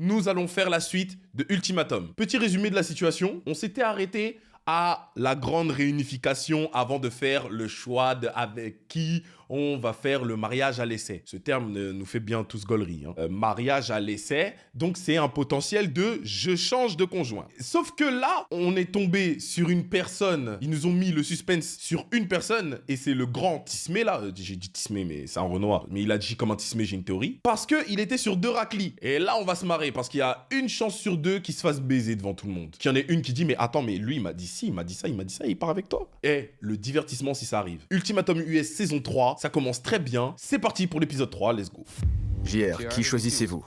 nous allons faire la suite de Ultimatum. Petit résumé de la situation, on s'était arrêté à la grande réunification avant de faire le choix avec qui on va faire le mariage à l'essai. Ce terme nous fait bien tous gaulerie. Mariage à l'essai, donc c'est un potentiel de je change de conjoint. Sauf que là, on est tombé sur une personne, ils nous ont mis le suspense sur une personne, et c'est le grand Tismé là, j'ai dit Tismé mais c'est un Renoir, mais il a dit comme un Tismé, j'ai une théorie, parce qu'il était sur 2 raclis. Et là on va se marrer, parce qu'il y a une chance sur 2 qu'il se fasse baiser devant tout le monde. Qu'il y en ait une qui dit mais attends, mais lui il m'a dit si, il m'a dit ça, il part avec toi. Et le divertissement si ça arrive. Ultimatum US saison 3, ça commence très bien. C'est parti pour l'épisode 3, let's go. JR, qui choisissez-vous?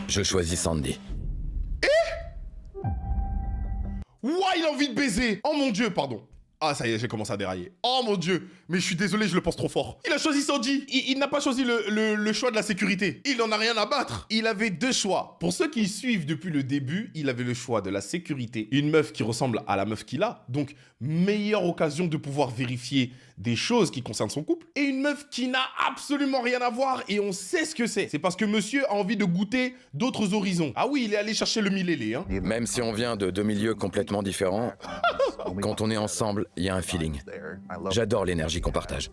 Je choisis Sandy. Ouah, il a envie de baiser. Oh mon Dieu, pardon. Ah, ça y est, j'ai commencé à dérailler. Oh mon Dieu, mais je suis désolé, je le pense trop fort. Il a choisi Sandy. Il n'a pas choisi le choix de la sécurité. Il n'en a rien à battre. Il avait 2 choix. Pour ceux qui suivent depuis le début, il avait le choix de la sécurité. Une meuf qui ressemble à la meuf qu'il a. Donc, meilleure occasion de pouvoir vérifier des choses qui concernent son couple. Et une meuf qui n'a absolument rien à voir et on sait ce que c'est. C'est parce que monsieur a envie de goûter d'autres horizons. Ah oui, il est allé chercher le milélé, hein. Même si on vient de 2 milieux complètement différents, quand on est ensemble, il y a un feeling. J'adore l'énergie qu'on partage.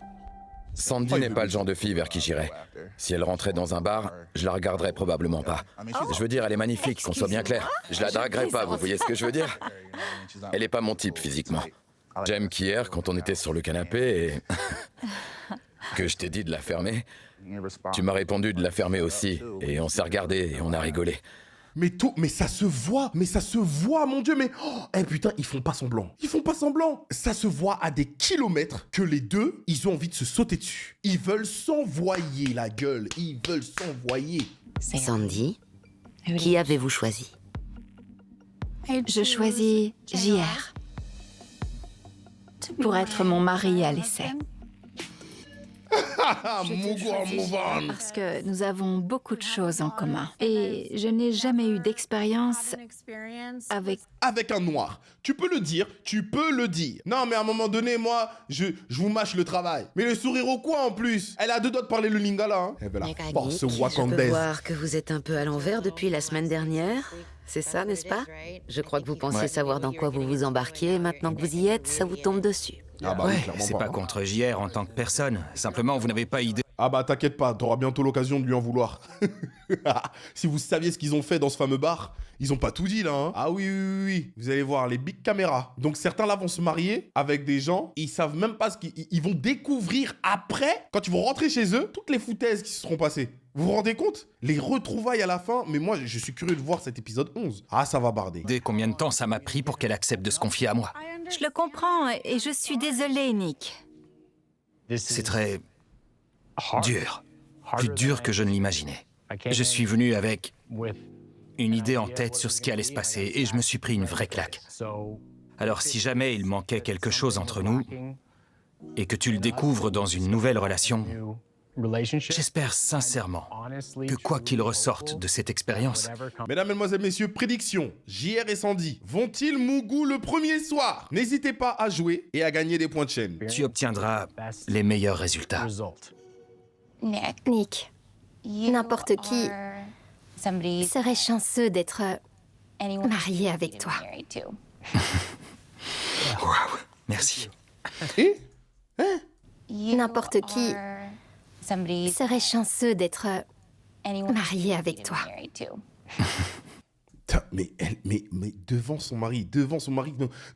Sandy n'est pas le genre de fille vers qui j'irais. Si elle rentrait dans un bar, je la regarderais probablement pas. Je veux dire, elle est magnifique, qu'on soit bien clair. Je la draguerais pas, vous voyez ce que je veux dire? Elle est pas mon type physiquement. J'aime qu'hier, quand on était sur le canapé et que je t'ai dit de la fermer, tu m'as répondu de la fermer aussi. Et on s'est regardé et on a rigolé. Mais ça se voit, mon Dieu, mais... Oh, eh putain, ils font pas semblant. Ça se voit à des kilomètres que les deux, ils ont envie de se sauter dessus. Ils veulent s'envoyer la gueule, Sandy, qui avez-vous choisi? Je choisis JR pour être mon mari à l'essai. Parce que nous avons beaucoup de choses en commun. Et je n'ai jamais eu d'expérience avec un noir. Tu peux le dire. Non, mais à un moment donné, moi, je vous mâche le travail. Mais le sourire au coin, en plus. Elle a 2 doigts de parler le lingala, hein. Elle veut la force Je peux wakandaise. voir que vous êtes un peu à l'envers depuis la semaine dernière. C'est ça, n'est-ce pas? Je crois que vous pensiez savoir dans quoi vous vous embarquiez, et maintenant que vous y êtes, ça vous tombe dessus. Ah bah oui, Ouais, clairement c'est pas contre JR en tant que personne. Simplement, vous n'avez pas idée. Ah bah t'inquiète pas, t'auras bientôt l'occasion de lui en vouloir. Si vous saviez ce qu'ils ont fait dans ce fameux bar, ils ont pas tout dit là, hein. Ah oui, vous allez voir les big caméras. Donc certains là vont se marier avec des gens, ils savent même pas ce qu'ils vont découvrir après, quand ils vont rentrer chez eux, toutes les foutaises qui se seront passées. Vous vous rendez compte? Les retrouvailles à la fin, mais moi je suis curieux de voir cet épisode 11. Ah, ça va barder. Dès combien de temps ça m'a pris pour qu'elle accepte de se confier à moi? Je le comprends et je suis désolée, Nick. C'est très dur. Plus dur que je ne l'imaginais. Je suis venu avec une idée en tête sur ce qui allait se passer et je me suis pris une vraie claque. Alors si jamais il manquait quelque chose entre nous et que tu le découvres dans une nouvelle relation, j'espère sincèrement que quoi qu'il ressorte de cette expérience, Mesdames, Mesdemoiselles, Messieurs, prédiction. JR et Sandy vont-ils mougou le premier soir? N'hésitez pas à jouer et à gagner des points de chaîne. tu obtiendras les meilleurs résultats. Nick, n'importe qui serait chanceux d'être marié avec toi. Waouh, merci. Et N'importe qui serait chanceux d'être marié avec toi. Putain, mais devant son mari.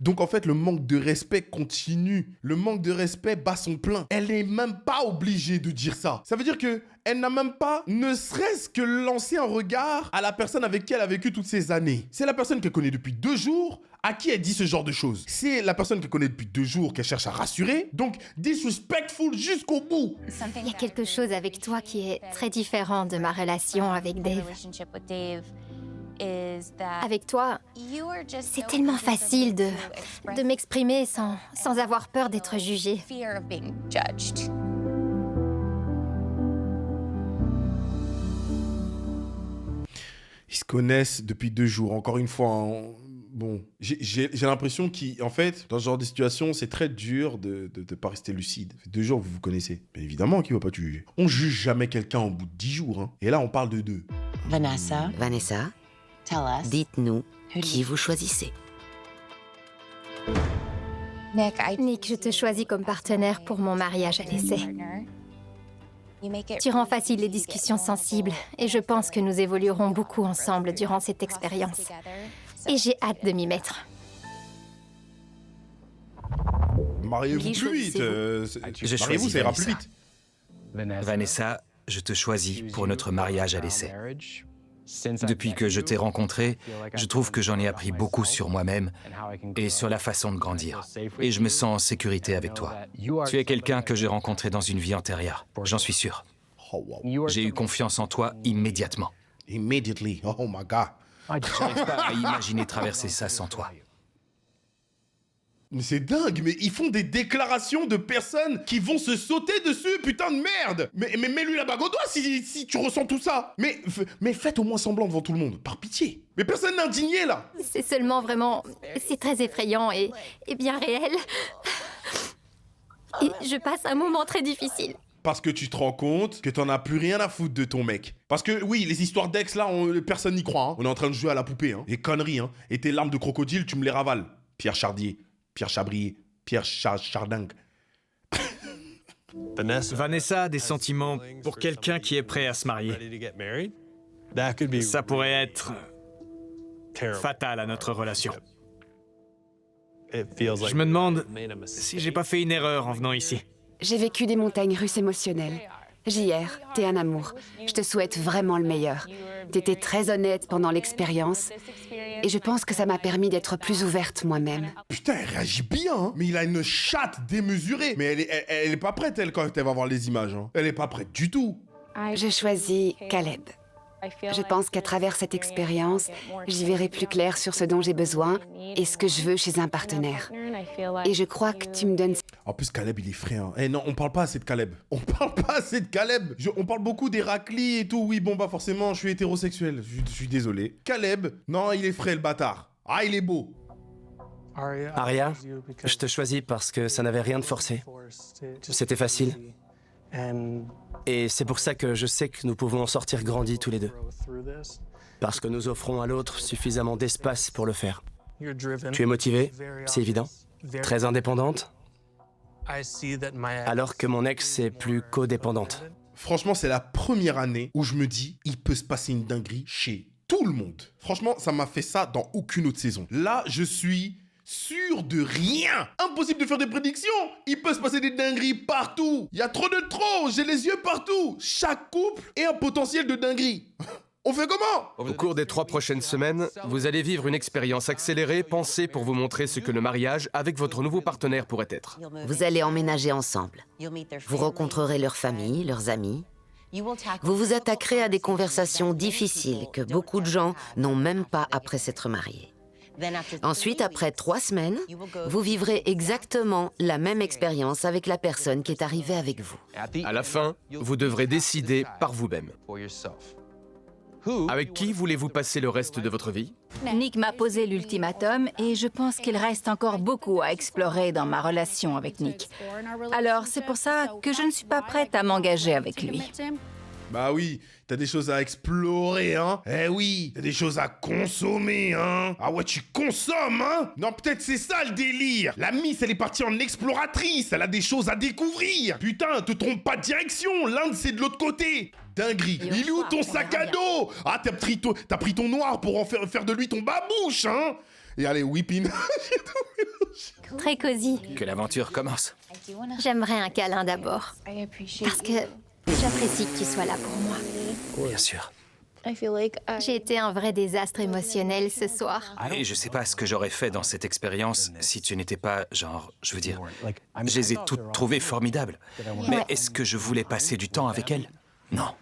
Donc en fait, le manque de respect continue. Le manque de respect bat son plein. Elle n'est même pas obligée de dire ça. Ça veut dire que elle n'a même pas, ne serait-ce que lancer un regard à la personne avec qui elle a vécu toutes ces années. C'est la personne qu'elle connaît depuis 2 jours, à qui elle dit ce genre de choses. C'est la personne qu'elle connaît depuis 2 jours qu'elle cherche à rassurer. Donc, disrespectful jusqu'au bout. Il y a quelque chose avec toi qui est très différent de ma relation avec Dave. Avec toi, c'est tellement facile de m'exprimer sans avoir peur d'être jugée. Ils se connaissent depuis 2 jours. Encore une fois, hein, Bon, j'ai l'impression qu'en fait, dans ce genre de situation, c'est très dur de pas rester lucide. Ça fait 2 jours que vous vous connaissez. Bien évidemment qu'il ne va pas te juger. On juge jamais quelqu'un au bout de 10 jours. Hein. Et là, on parle de 2. Vanessa, Tell us. dites-nous qui vous choisissez. Nick, je te choisis comme partenaire pour mon mariage à l'essai. Tu rends facile les discussions sensibles et je pense que nous évoluerons beaucoup ensemble durant cette expérience. Et j'ai hâte de m'y mettre. Mariez-vous Qui plus vite. Je Mariez-vous, choisis ça ira plus Vanessa. vite. Vanessa, je te choisis pour notre mariage à l'essai. Depuis que je t'ai rencontré, je trouve que j'en ai appris beaucoup sur moi-même et sur la façon de grandir. Et je me sens en sécurité avec toi. Tu es quelqu'un que j'ai rencontré dans une vie antérieure, j'en suis sûr. Oh, wow. J'ai eu confiance en toi immédiatement. Immediately. Oh my God. J'arrive pas à imaginer traverser ça sans toi. Mais c'est dingue, mais ils font des déclarations de personnes qui vont se sauter dessus, putain de merde. Mais mets-lui la bague au doigt si tu ressens tout ça. Mais faites au moins semblant devant tout le monde, par pitié. Mais personne n'est indigné là. C'est seulement vraiment... C'est très effrayant et bien réel. Et je passe un moment très difficile. Parce que tu te rends compte que t'en as plus rien à foutre de ton mec. Parce que oui, les histoires d'ex là, personne n'y croit. Hein. On est en train de jouer à la poupée. Hein. Les conneries. Hein. Et tes larmes de crocodile, tu me les ravales. Pierre Chardier, Pierre Chabrier, Pierre Chardingue. Vanessa a des sentiments pour quelqu'un qui est prêt à se marier. Ça pourrait être fatal à notre relation. Je me demande si j'ai pas fait une erreur en venant ici. J'ai vécu des montagnes russes émotionnelles. JR, t'es un amour. Je te souhaite vraiment le meilleur. T'étais très honnête pendant l'expérience. Et je pense que ça m'a permis d'être plus ouverte moi-même. Putain, elle réagit bien, hein. Mais il a une chatte démesurée. Mais elle est pas prête, elle, quand elle va voir les images. Hein. Elle est pas prête du tout. Je choisis Caleb. Je pense qu'à travers cette expérience, j'y verrai plus clair sur ce dont j'ai besoin et ce que je veux chez un partenaire. Et je crois que tu me donnes... En plus, Caleb, il est frais. Hein. Eh non, on parle pas assez de Caleb. On parle pas assez de Caleb. On parle beaucoup d'Héraclie et tout. Oui, bon, bah forcément, je suis hétérosexuel. Je suis désolé. Caleb, non, il est frais, le bâtard. Ah, il est beau. Aria, je te choisis parce que ça n'avait rien de forcé. C'était facile. Et c'est pour ça que je sais que nous pouvons en sortir grandis tous les deux. Parce que nous offrons à l'autre suffisamment d'espace pour le faire. Tu es motivée, c'est évident. Très indépendante. Alors que mon ex est plus codépendante. Franchement, c'est la première année où je me dis, il peut se passer une dinguerie chez tout le monde. Franchement, ça m'a fait ça dans aucune autre saison. Là, je suis... sûr de rien. Impossible de faire des prédictions. Il peut se passer des dingueries partout. Il y a trop de trop. J'ai les yeux partout. Chaque couple est un potentiel de dinguerie. On fait comment? Au cours des 3 prochaines semaines, vous allez vivre une expérience accélérée pensée pour vous montrer ce que le mariage avec votre nouveau partenaire pourrait être. Vous allez emménager ensemble. Vous rencontrerez leurs familles, leurs amis. Vous vous attaquerez à des conversations difficiles que beaucoup de gens n'ont même pas après s'être mariés. Ensuite, après 3 semaines, vous vivrez exactement la même expérience avec la personne qui est arrivée avec vous. À la fin, vous devrez décider par vous-même. Avec qui voulez-vous passer le reste de votre vie? Nick m'a posé l'ultimatum et je pense qu'il reste encore beaucoup à explorer dans ma relation avec Nick. Alors, c'est pour ça que je ne suis pas prête à m'engager avec lui. Bah oui, t'as des choses à explorer, hein. Eh oui, t'as des choses à consommer, hein. Ah ouais, tu consommes, hein. Non, peut-être c'est ça le délire. La Miss, elle est partie en exploratrice. Elle a des choses à découvrir. Putain, te trompe pas de direction. L'Inde, c'est de l'autre côté. Dinguerie. Il est où ton sac à dos? Ah, t'as pris ton noir pour en faire de lui ton babouche, hein. Et allez, whipping. Très cosy. Que l'aventure commence. J'aimerais un câlin d'abord. Parce que j'apprécie que tu sois là pour moi. Bien sûr. J'ai été un vrai désastre émotionnel ce soir. Et je sais pas ce que j'aurais fait dans cette expérience si tu n'étais pas, genre, je veux dire, je les ai toutes trouvées formidables. Mais Ouais. est-ce que je voulais passer du temps avec elles? Non.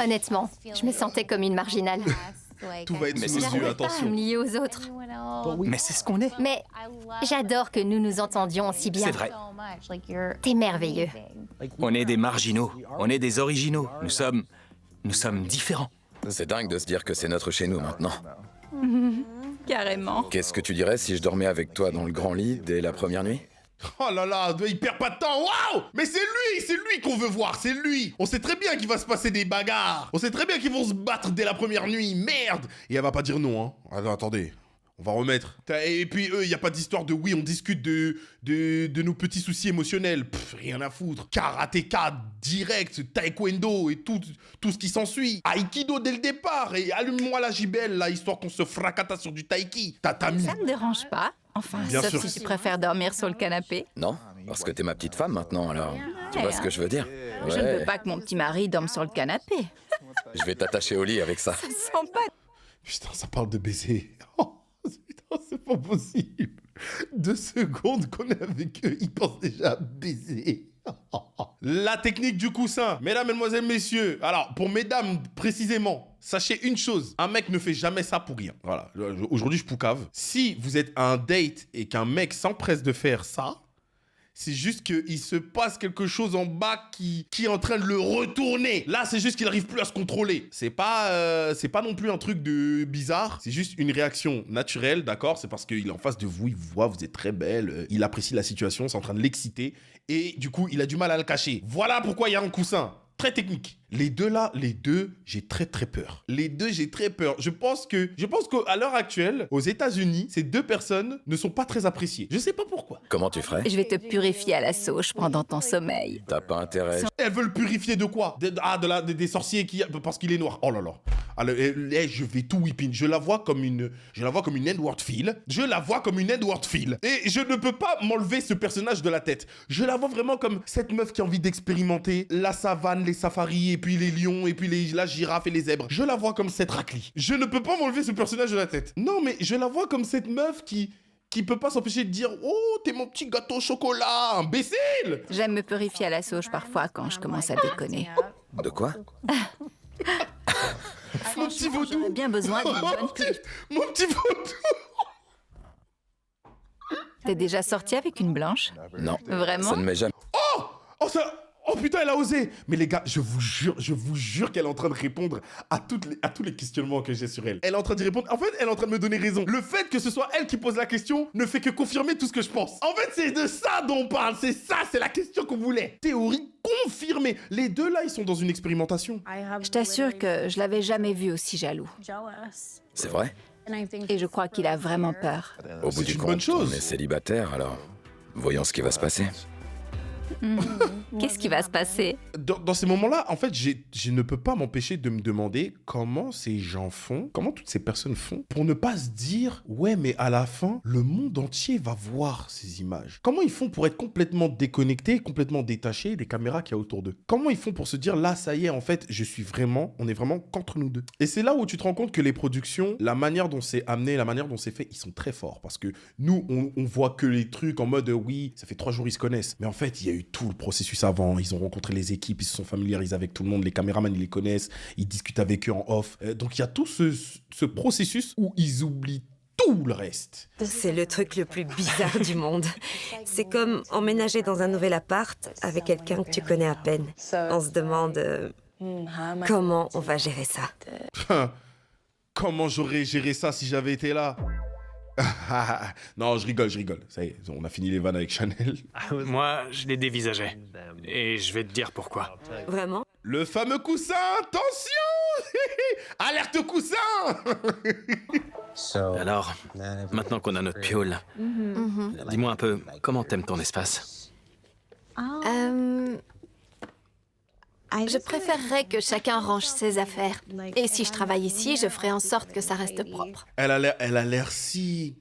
Honnêtement, je me sentais comme une marginale. Tout va être Mais sous nos c'est yeux, J'arrivais pas à attention. me lier aux autres. Mais c'est ce qu'on est. Mais j'adore que nous nous entendions aussi bien. C'est vrai. T'es merveilleux. On est des marginaux. On est des originaux. Nous sommes différents. C'est dingue de se dire que c'est notre chez nous maintenant. Carrément. Qu'est-ce que tu dirais si je dormais avec toi dans le grand lit dès la première nuit? Oh là là, il perd pas de temps, waouh! Mais c'est lui qu'on veut voir, c'est lui! On sait très bien qu'il va se passer des bagarres! On sait très bien qu'ils vont se battre dès la première nuit, merde! Et elle va pas dire non, hein. Attendez, on va remettre. Et puis eux, y a pas d'histoire de oui, on discute de nos petits soucis émotionnels. Pff, rien à foutre. Karatéka, direct, taekwondo et tout ce qui s'ensuit. Aikido dès le départ et allume-moi la gibelle, là, histoire qu'on se fracata sur du taiki. Tatami. Ça me dérange pas. Enfin, Bien sauf sûr. si tu préfères dormir sur le canapé. Non? Parce que t'es ma petite femme maintenant, alors... Tu vois ce que je veux dire? Je ne veux Ouais. pas que mon petit mari dorme sur le canapé. Je vais t'attacher au lit avec ça. Ça sent pas. Putain, ça parle de baiser. Oh, putain, c'est pas possible. 2 secondes qu'on est avec eux, ils pensent déjà à baiser. La technique du coussin. Mesdames, mesdemoiselles, messieurs. Alors, pour mesdames précisément, sachez une chose. Un mec ne fait jamais ça pour rien. Voilà. Aujourd'hui, je poucave. Si vous êtes à un date et qu'un mec s'empresse de faire ça, c'est juste qu'il se passe quelque chose en bas qui est en train de le retourner. Là, c'est juste qu'il n'arrive plus à se contrôler. C'est pas non plus un truc de bizarre. C'est juste une réaction naturelle, d'accord? C'est parce qu'il est en face de vous, il vous voit, vous êtes très belle, il apprécie la situation, c'est en train de l'exciter. Et du coup, il a du mal à le cacher. Voilà pourquoi il y a un coussin. Très technique. Les deux, j'ai très peur. Les deux, j'ai très peur. Je pense qu'à l'heure actuelle, aux États-Unis, ces 2 personnes ne sont pas très appréciées. Je sais pas pourquoi. Comment tu ferais? Je vais te purifier à la sauge pendant ton sommeil. T'as pas intérêt. Elles veulent purifier de quoi? Des sorciers parce qu'il est noir. Oh là là. Alors, je vais tout whipping. Je la vois comme une Edward Phil. Je la vois comme une Edward Phil. Et je ne peux pas m'enlever ce personnage de la tête. Je la vois vraiment comme cette meuf qui a envie d'expérimenter la savane, les safaris, et puis les lions, et puis la girafe et les zèbres. Je la vois comme cette raclie. Je ne peux pas m'enlever ce personnage de la tête. Non, mais je la vois comme cette meuf qui peut pas s'empêcher de dire « Oh, t'es mon petit gâteau au chocolat, imbécile !» J'aime me purifier à la sauge parfois quand je commence à déconner. De quoi? Mon petit vaudou. J'aurais bien besoin d'une bonne purification. Mon petit vaudou. T'es déjà sorti avec une blanche? Non. Vraiment? Ça ne m'est jamais... Oh putain, elle a osé. Mais les gars, je vous jure qu'elle est en train de répondre à tous les questionnements que j'ai sur elle. Elle est en train d'y répondre. En fait, elle est en train de me donner raison. Le fait que ce soit elle qui pose la question ne fait que confirmer tout ce que je pense. En fait, c'est de ça dont on parle. C'est la question qu'on voulait. Théorie confirmée. Les deux là, ils sont dans une expérimentation. Je t'assure que je l'avais jamais vu aussi jaloux. C'est vrai? Et je crois qu'il a vraiment peur. Au bout C'est du une compte, bonne chose. on est célibataire, alors... Voyons ce qui va se passer. Qu'est-ce qui va se passer? Dans ces moments-là, en fait, je ne peux pas m'empêcher de me demander comment ces gens font, comment toutes ces personnes font, pour ne pas se dire, ouais, mais à la fin, le monde entier va voir ces images. Comment ils font pour être complètement déconnectés, complètement détachés des caméras qu'il y a autour d'eux? Comment ils font pour se dire, là, ça y est, en fait, on est vraiment qu'entre nous deux? Et c'est là où tu te rends compte que les productions, la manière dont c'est amené, la manière dont c'est fait, ils sont très forts. Parce que nous, on voit que les trucs en mode, oui, ça fait 3 jours, ils se connaissent. Mais en fait, il y a eu tout le processus avant. Ils ont rencontré les équipes, ils se sont familiarisés avec tout le monde. Les caméramans, ils les connaissent. Ils discutent avec eux en off. Donc, il y a tout ce processus où ils oublient tout le reste. C'est le truc le plus bizarre du monde. C'est comme emménager dans un nouvel appart avec quelqu'un que tu connais à peine. On se demande comment on va gérer ça. Comment j'aurais géré ça si j'avais été là? Non, je rigole. Ça y est, on a fini les vannes avec Chanel. Moi, je les dévisageais. Et je vais te dire pourquoi. Vraiment? Le fameux coussin, attention! Alerte coussin! Alors, maintenant qu'on a notre piole, dis-moi un peu, comment t'aimes ton espace? Je préférerais que chacun range ses affaires. Et si je travaille ici, je ferai en sorte que ça reste propre. Elle a l'air si...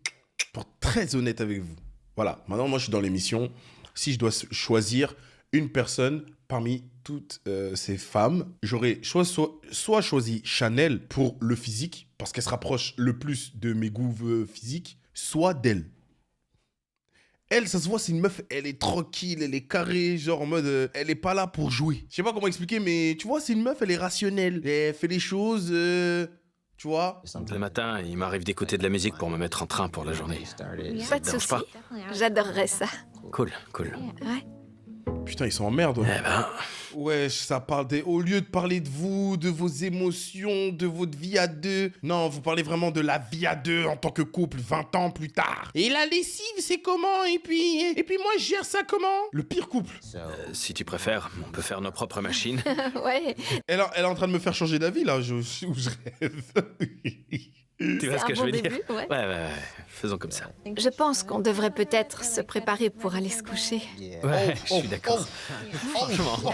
Pour être très honnête avec vous. Voilà, maintenant moi je suis dans l'émission. Si je dois choisir une personne parmi toutes ces femmes, j'aurais soit choisi Chanel pour le physique, parce qu'elle se rapproche le plus de mes goûts physiques, soit d'elle. Elle, ça se voit, c'est une meuf, elle est tranquille, elle est carrée, genre en mode, elle est pas là pour jouer. Je sais pas comment expliquer, mais tu vois, c'est une meuf, elle est rationnelle. Elle fait les choses, tu vois. Le matin, il m'arrive d'écouter de la musique pour me mettre en train pour la journée. Pas de souci. J'adorerais ça. Cool. Ouais. Putain, ils sont en merde. Eh ben... Wesh, ça parle des... Au lieu de parler de vous, de vos émotions, de votre vie à deux, non, vous parlez vraiment de la vie à deux en tant que couple 20 ans plus tard. Et la lessive, c'est comment? Et puis moi, je gère ça comment? Le pire couple. Si tu préfères, on peut faire nos propres machines. Ouais. Elle est en train de me faire changer d'avis, là, je rêve. Tu vois ce que je veux dire? Ouais. Ouais, faisons comme ça. Je pense qu'on devrait peut-être se préparer pour aller se coucher. Ouais, je suis d'accord. Franchement,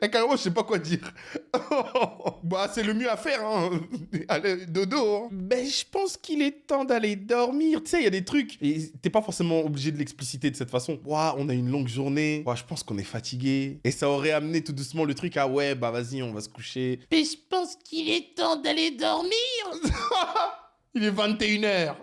Et carrément, je sais pas quoi dire. Bah, c'est le mieux à faire, hein. Allez, dodo. Hein. Ben, je pense qu'il est temps d'aller dormir. Tu sais, il y a des trucs. Et t'es pas forcément obligé de l'expliciter de cette façon. Ouah, on a une longue journée. Ouah, je pense qu'on est fatigué. Et ça aurait amené tout doucement le truc à ouais, bah vas-y, on va se coucher. Mais je pense qu'il est temps d'aller dormir. Il est 21h.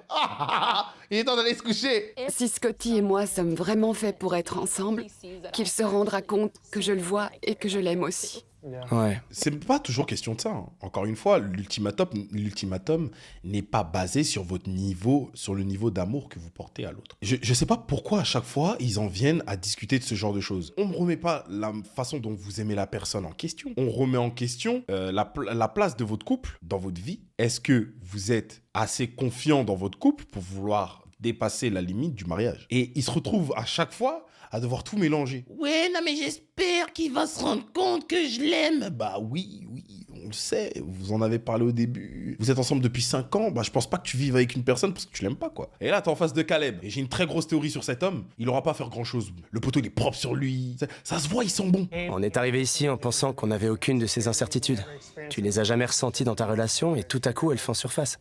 Il est temps d'aller se coucher. Si Scotty et moi sommes vraiment faits pour être ensemble, qu'il se rendra compte que je le vois et que je l'aime aussi. Ouais. C'est pas toujours question de ça. Hein. Encore une fois, l'ultimatum n'est pas basé sur votre niveau, sur le niveau d'amour que vous portez à l'autre. Je sais pas pourquoi à chaque fois ils en viennent à discuter de ce genre de choses. On ne remet pas la façon dont vous aimez la personne en question. On remet en question la place de votre couple dans votre vie. Est-ce que vous êtes assez confiant dans votre couple pour vouloir dépasser la limite du mariage? Et ils se retrouvent à chaque fois à devoir tout mélanger. Ouais, non mais j'espère qu'il va se rendre compte que je l'aime. Bah oui, on le sait, vous en avez parlé au début. Vous êtes ensemble depuis 5 ans, bah je pense pas que tu vives avec une personne parce que tu l'aimes pas, quoi. Et là, t'es en face de Caleb. Et j'ai une très grosse théorie sur cet homme. Il aura pas à faire grand chose. Le poteau, il est propre sur lui. Ça se voit, ils sont bons. On est arrivé ici en pensant qu'on n'avait aucune de ces incertitudes. Tu les as jamais ressenties dans ta relation et tout à coup, elles font surface.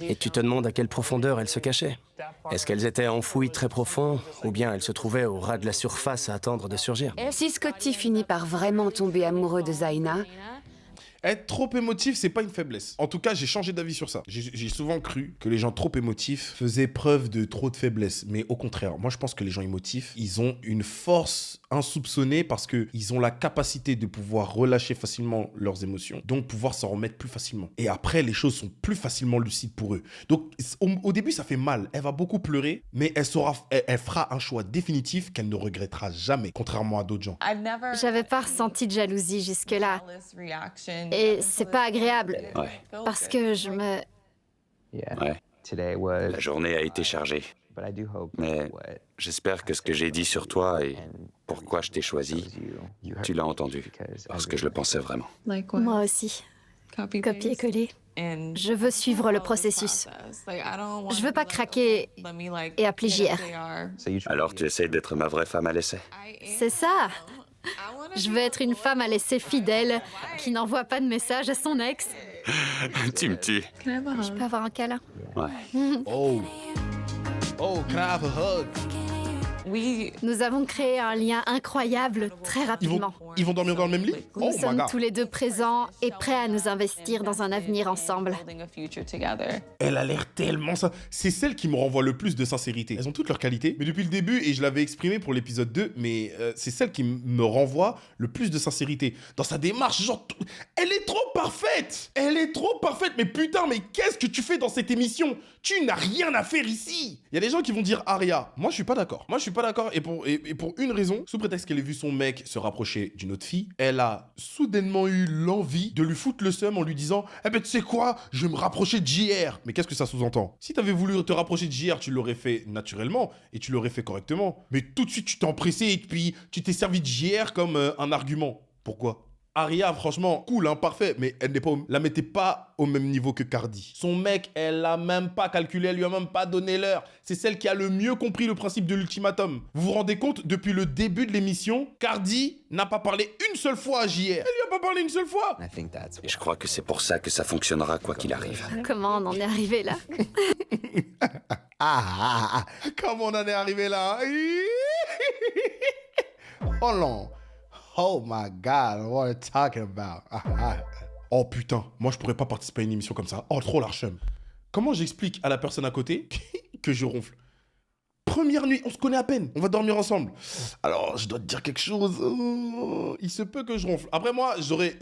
Et tu te demandes à quelle profondeur elles se cachaient. Est-ce qu'elles étaient enfouies très profond ou bien elles se trouvaient au ras de la surface à attendre de surgir? Si Scotty finit par vraiment tomber amoureux de Zaina, être trop émotif, c'est pas une faiblesse. En tout cas, j'ai changé d'avis sur ça. J'ai souvent cru que les gens trop émotifs faisaient preuve de trop de faiblesse. Mais au contraire, moi je pense que les gens émotifs, ils ont une force insoupçonnée parce qu'ils ont la capacité de pouvoir relâcher facilement leurs émotions, donc pouvoir s'en remettre plus facilement. Et après, les choses sont plus facilement lucides pour eux. Donc au début, ça fait mal. Elle va beaucoup pleurer, mais elle fera un choix définitif qu'elle ne regrettera jamais, contrairement à d'autres gens. J'avais pas ressenti de jalousie jusque-là. Et c'est pas agréable. Ouais. Parce que je me... Ouais. La journée a été chargée. Mais j'espère que ce que j'ai dit sur toi et pourquoi je t'ai choisi, tu l'as entendu. Parce que je le pensais vraiment. Moi aussi. Copier-coller. Je veux suivre le processus. Je veux pas craquer et appeler JR. Alors tu essaies d'être ma vraie femme à l'essai? C'est ça. Je veux être une femme à laisser fidèle, qui n'envoie pas de message à son ex. Tu me tues. Je peux avoir un câlin? Ouais. Oh, can I have a hug? Oui. Nous avons créé un lien incroyable très rapidement. Ils vont dormir dans le même lit? Nous sommes tous les deux présents et prêts à nous investir dans un avenir ensemble. Elle a l'air tellement ça. C'est celle qui me renvoie le plus de sincérité. Elles ont toutes leurs qualités, mais depuis le début, et je l'avais exprimé pour l'épisode 2, mais c'est celle qui me renvoie le plus de sincérité. Dans sa démarche, genre, elle est trop parfaite! Elle est trop parfaite, mais putain, mais qu'est-ce que tu fais dans cette émission? Tu n'as rien à faire ici! Il y a des gens qui vont dire Aria. Moi, je suis pas d'accord. Moi, je suis pas d'accord, et pour une raison, sous prétexte qu'elle ait vu son mec se rapprocher d'une autre fille, elle a soudainement eu l'envie de lui foutre le seum en lui disant « Eh ben, tu sais quoi? Je vais me rapprocher de JR. » Mais qu'est-ce que ça sous-entend? Si t'avais voulu te rapprocher de JR, tu l'aurais fait naturellement, et tu l'aurais fait correctement. Mais tout de suite, tu t'es empressé, et puis tu t'es servi de JR comme un argument. Pourquoi? Aria, franchement, cool, hein, parfait, mais la mettait pas au même niveau que Cardi. Son mec, elle l'a même pas calculé, elle lui a même pas donné l'heure. C'est celle qui a le mieux compris le principe de l'ultimatum. Vous vous rendez compte, depuis le début de l'émission, Cardi n'a pas parlé une seule fois à JR. Elle lui a pas parlé une seule fois. Et je crois que c'est pour ça que ça fonctionnera quoi qu'il arrive. Comment on en est arrivé là? Comment on en est arrivé là? Oh non. Oh my God, what are you talking about? Oh putain, moi je pourrais pas participer à une émission comme ça. Oh, trop l'archem. Comment j'explique à la personne à côté que je ronfle? Première nuit, on se connaît à peine, on va dormir ensemble. Alors, je dois te dire quelque chose. Oh, il se peut que je ronfle. Après moi, j'aurais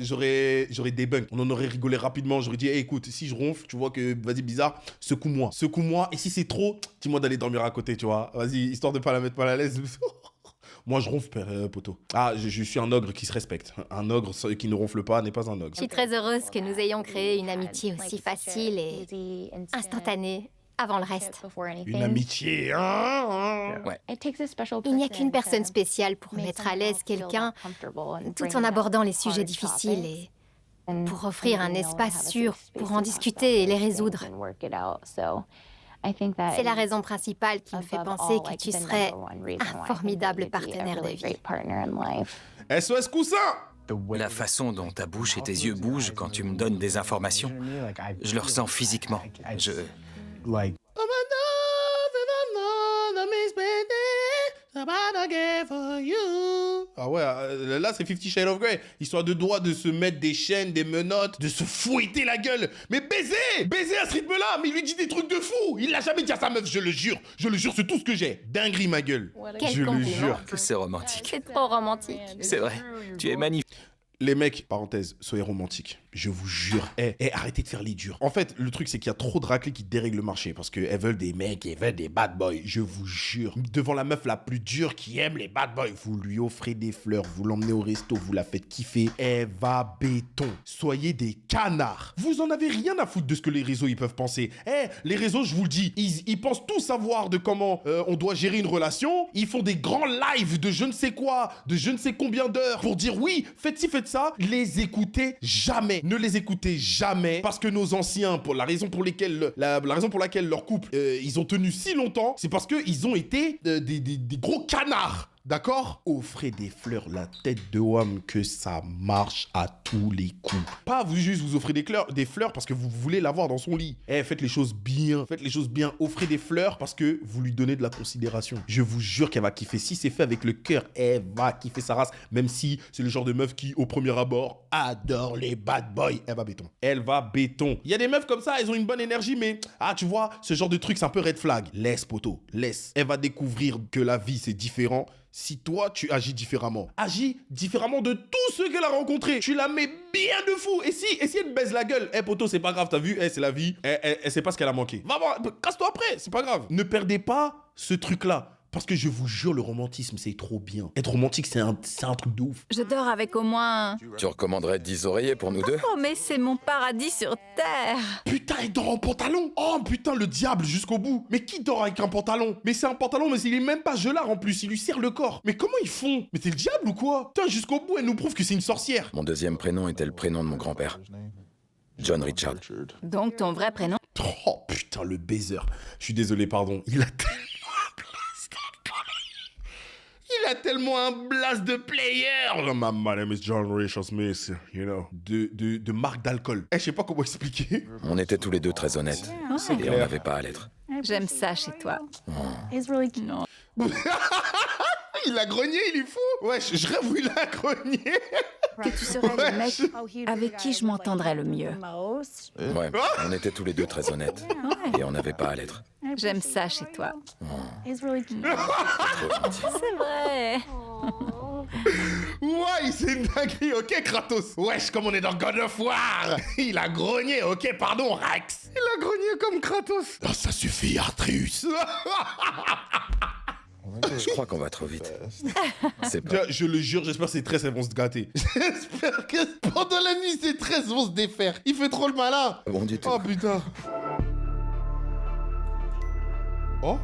débunk. On en aurait rigolé rapidement. J'aurais dit, hey, écoute, si je ronfle, tu vois que, vas-y, bizarre, secoue-moi. Secoue-moi, et si c'est trop, dis-moi d'aller dormir à côté, tu vois. Vas-y, histoire de pas la mettre mal à l'aise. Moi, je ronfle, poteau. Ah, je suis un ogre qui se respecte. Un ogre qui ne ronfle pas n'est pas un ogre. Je suis très heureuse que nous ayons créé une amitié aussi facile et instantanée avant le reste. Une amitié, hein? Ouais. Il n'y a qu'une personne spéciale pour mettre à l'aise quelqu'un tout en abordant les sujets difficiles et pour offrir un espace sûr pour en discuter et les résoudre. C'est la raison principale qui me fait penser que tu serais un formidable partenaire de vie. SOS Coussin! La façon dont ta bouche et tes yeux bougent quand tu me donnes des informations, je le ressens physiquement. Ah ouais, là c'est 50 Shades of Grey. Histoire de droit de se mettre des chaînes, des menottes, de se fouetter la gueule. Mais baiser à ce rythme-là, mais il lui dit des trucs de fou. Il l'a jamais dit à sa meuf, je le jure, c'est tout ce que j'ai. Dinguerie ma gueule. Je le jure. C'est romantique. C'est trop romantique. C'est vrai, tu es magnifique. Les mecs, parenthèse, soyez romantiques. Je vous jure. Arrêtez de faire les durs. En fait, le truc, c'est qu'il y a trop de raclés qui dérèglent le marché parce qu'elles veulent des mecs, elles veulent des bad boys. Je vous jure. Devant la meuf la plus dure qui aime les bad boys, vous lui offrez des fleurs, vous l'emmenez au resto, vous la faites kiffer. Elle va béton. Soyez des canards. Vous en avez rien à foutre de ce que les réseaux, ils peuvent penser. Les réseaux, je vous le dis, ils pensent tout savoir de comment on doit gérer une relation. Ils font des grands lives de je ne sais quoi, de je ne sais combien d'heures pour dire oui, faites ci, faites ça. Les écoutez jamais. Ne les écoutez jamais parce que nos anciens, pour la raison pour laquelle leur couple, ils ont tenu si longtemps, c'est parce qu'ils ont été des gros canards. D'accord? Offrez des fleurs, la tête de homme, que ça marche à tous les coups. Pas vous offrez des fleurs parce que vous voulez l'avoir dans son lit. Faites les choses bien. Offrez des fleurs parce que vous lui donnez de la considération. Je vous jure qu'elle va kiffer. Si c'est fait avec le cœur, elle va kiffer sa race. Même si c'est le genre de meuf qui, au premier abord, adore les bad boys. Elle va béton. Il y a des meufs comme ça, elles ont une bonne énergie, mais tu vois, ce genre de truc, c'est un peu red flag. Laisse, poteau, laisse. Elle va découvrir que la vie, c'est différent. Si toi, tu agis différemment. Agis différemment de tous ceux qu'elle a rencontrés. Tu la mets bien de fou. Et si elle te baise la gueule, poteau, c'est pas grave, t'as vu, c'est la vie. Elle sait pas ce qu'elle a manqué. Va voir, casse-toi après, c'est pas grave. Ne perdez pas ce truc-là. Parce que je vous jure, le romantisme, c'est trop bien. Être romantique, c'est un truc de ouf. Je dors avec au moins... Tu recommanderais 10 oreillers pour nous deux? Oh, mais c'est mon paradis sur Terre. Putain, elle dort en pantalon. Oh, putain, le diable jusqu'au bout. Mais qui dort avec un pantalon? Mais c'est un pantalon, mais il est même pas gelard en plus. Il lui serre le corps. Mais comment ils font? Mais t'es le diable ou quoi? Putain, jusqu'au bout, elle nous prouve que c'est une sorcière. Mon deuxième prénom était le prénom de mon grand-père. John Richard. Donc ton vrai prénom? Oh, putain, le baiser. Je suis désolé, pardon. Il a tellement un blast de player. My name is John Richard Smith, you know. De marque d'alcool. Je sais pas comment expliquer. On était tous les deux très honnêtes. Et on n'avait pas à l'être. J'aime ça chez toi. Non. Il a grogné, il est fou. Ouais, je rêve où il a grogné. Que tu serais le mec avec qui je m'entendrais le mieux. Ouais, on était tous les deux très honnêtes. Et on n'avait pas à l'être. J'aime ça chez toi. C'est vrai. Ouais, c'est une dinguerie, ok Kratos. Wesh, comme on est dans God of War. Il a grogné, ok, pardon Rex. Il a grogné comme Kratos. Oh, ça suffit, Atreus. Je crois qu'on va trop vite. C'est pas... Je le jure, j'espère que ces tresses elles vont se gâter. J'espère que pendant la nuit ces tresses vont se défaire. Il fait trop le malin. Bon du tout. Oh putain. Oh.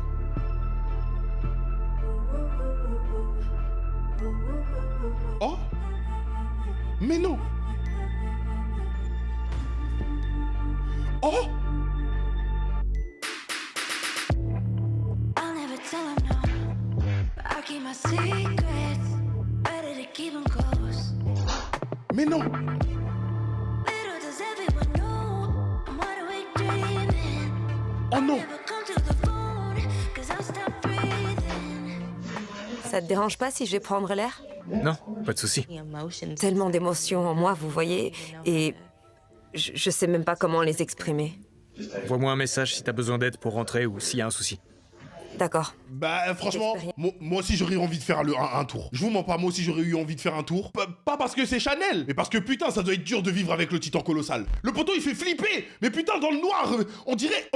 Oh. Mais non. Oh. Mais non. Oh non. Ça te dérange pas si je vais prendre l'air? Non, pas de souci. Tellement d'émotions en moi, vous voyez, et je sais même pas comment les exprimer. Envoie-moi un message si t'as besoin d'aide pour rentrer ou s'il y a un souci. D'accord. Bah franchement, moi aussi j'aurais eu envie de faire un tour. Je vous mens pas, moi aussi j'aurais eu envie de faire un tour. Pas parce que c'est Chanel, mais parce que putain ça doit être dur de vivre avec le titan colossal. Le poteau il fait flipper, mais putain dans le noir, on dirait...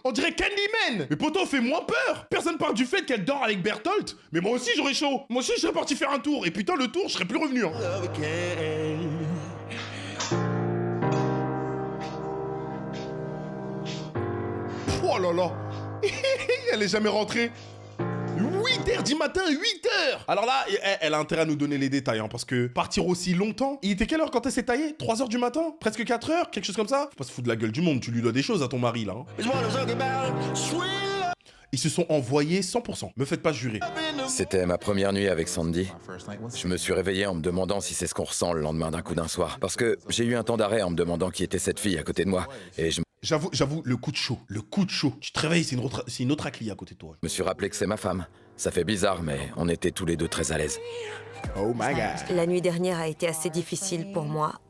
on dirait Candyman. Mais poteau fait moins peur. Personne parle du fait qu'elle dort avec Bertholdt. Mais moi aussi j'aurais chaud. Moi aussi je serais parti faire un tour. Et putain le tour, je serais plus revenu. Hein. Oh là là. Elle est jamais rentrée. 8h du matin, 8h. Alors là, elle a intérêt à nous donner les détails, hein, parce que partir aussi longtemps... Il était quelle heure quand elle s'est taillée? 3h du matin? Presque 4h? Quelque chose comme ça? Faut pas se foutre de la gueule du monde, tu lui dois des choses à ton mari, là. Hein. Ils se sont envoyés 100%. Me faites pas jurer. C'était ma première nuit avec Sandy. Je me suis réveillé en me demandant si c'est ce qu'on ressent le lendemain d'un coup d'un soir. Parce que j'ai eu un temps d'arrêt en me demandant qui était cette fille à côté de moi. Et J'avoue, le coup de chaud. Le coup de chaud. Tu te réveilles, c'est une autre Acli à côté de toi. Je me suis rappelé que c'est ma femme. Ça fait bizarre, mais on était tous les deux très à l'aise. Oh my God. La nuit dernière a été assez difficile pour moi.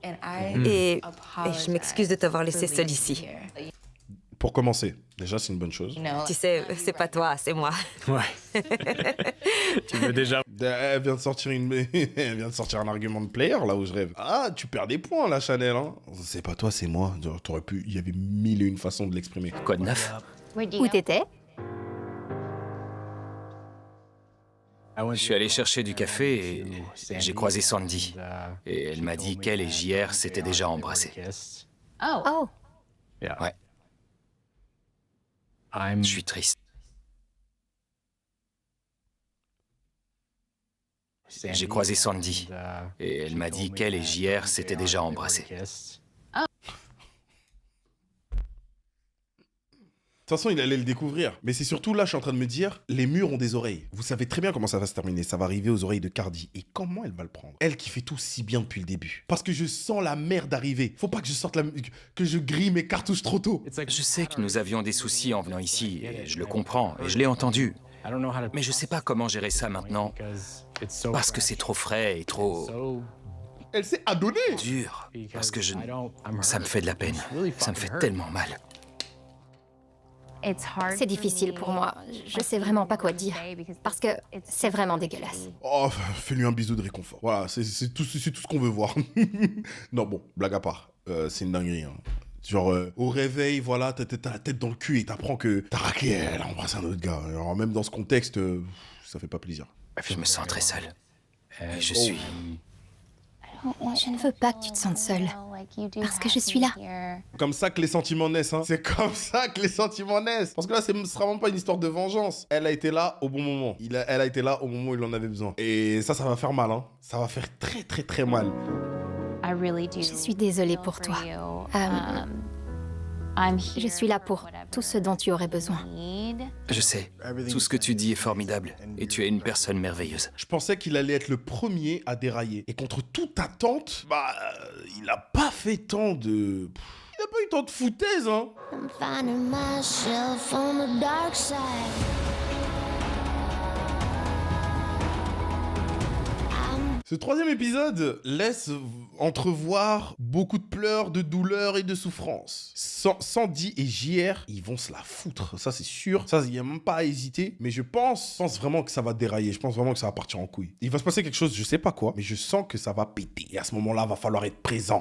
Et je m'excuse de t'avoir laissé seule ici. Pour commencer, déjà c'est une bonne chose. Tu sais, c'est pas toi, c'est moi. Ouais. Tu veux déjà... Elle vient de sortir elle vient de sortir un argument de player, là où je rêve. Ah, tu perds des points, là, Chanel, hein. C'est pas toi, c'est moi. T'aurais pu... Il y avait 1001 façons de l'exprimer. Quoi de neuf? Où t'étais? Je suis allé chercher du café et j'ai croisé Sandy. Et elle m'a dit qu'elle et JR s'étaient déjà embrassés. Oh. Ouais. Je suis triste. J'ai croisé Sandy et elle m'a dit qu'elle et JR s'étaient déjà embrassés. De toute façon, il allait le découvrir. Mais c'est surtout là, je suis en train de me dire, les murs ont des oreilles. Vous savez très bien comment ça va se terminer. Ça va arriver aux oreilles de Cardi. Et comment elle va le prendre? Elle qui fait tout si bien depuis le début. Parce que je sens la merde arriver. Faut pas que je sorte que je grille mes cartouches trop tôt. Je sais que nous avions des soucis en venant ici, et je le comprends, et je l'ai entendu. Mais je sais pas comment gérer ça maintenant. Parce que c'est trop frais et trop... Elle s'est adonnée. Dur. Parce que ça me fait de la peine. Ça me fait tellement mal. C'est difficile pour moi. Je sais vraiment pas quoi dire. Parce que c'est vraiment dégueulasse. Oh, fais-lui un bisou de réconfort. Voilà, c'est tout ce qu'on veut voir. Non, bon, blague à part. C'est une dinguerie, hein. Genre, au réveil, voilà, t'as la tête dans le cul et t'apprends que ta raclée, elle a embrassé un autre gars. Alors, même dans ce contexte, ça fait pas plaisir. Je me sens très seul. Et je suis... Je ne veux pas que tu te sentes seule. Parce que je suis là. Comme ça que les sentiments naissent, hein. C'est comme ça que les sentiments naissent. Parce que là, ce sera vraiment pas une histoire de vengeance. Elle a été là au bon moment. Elle a été là au moment où il en avait besoin. Et ça va faire mal, hein. Ça va faire très, très, très mal. Je suis désolée pour toi. Je suis là pour tout ce dont tu aurais besoin. Je sais, tout ce que tu dis est formidable, et tu es une personne merveilleuse. Je pensais qu'il allait être le premier à dérailler. Et contre toute attente, il a pas fait tant de... Il a pas eu tant de foutaise, hein. Ce troisième épisode laisse entrevoir beaucoup de pleurs, de douleurs et de souffrances. Sandy et JR, ils vont se la foutre, ça c'est sûr. Ça, il n'y a même pas à hésiter. Mais je pense vraiment que ça va dérailler. Je pense vraiment que ça va partir en couille. Il va se passer quelque chose, je sais pas quoi, mais je sens que ça va péter. Et à ce moment-là, va falloir être présent.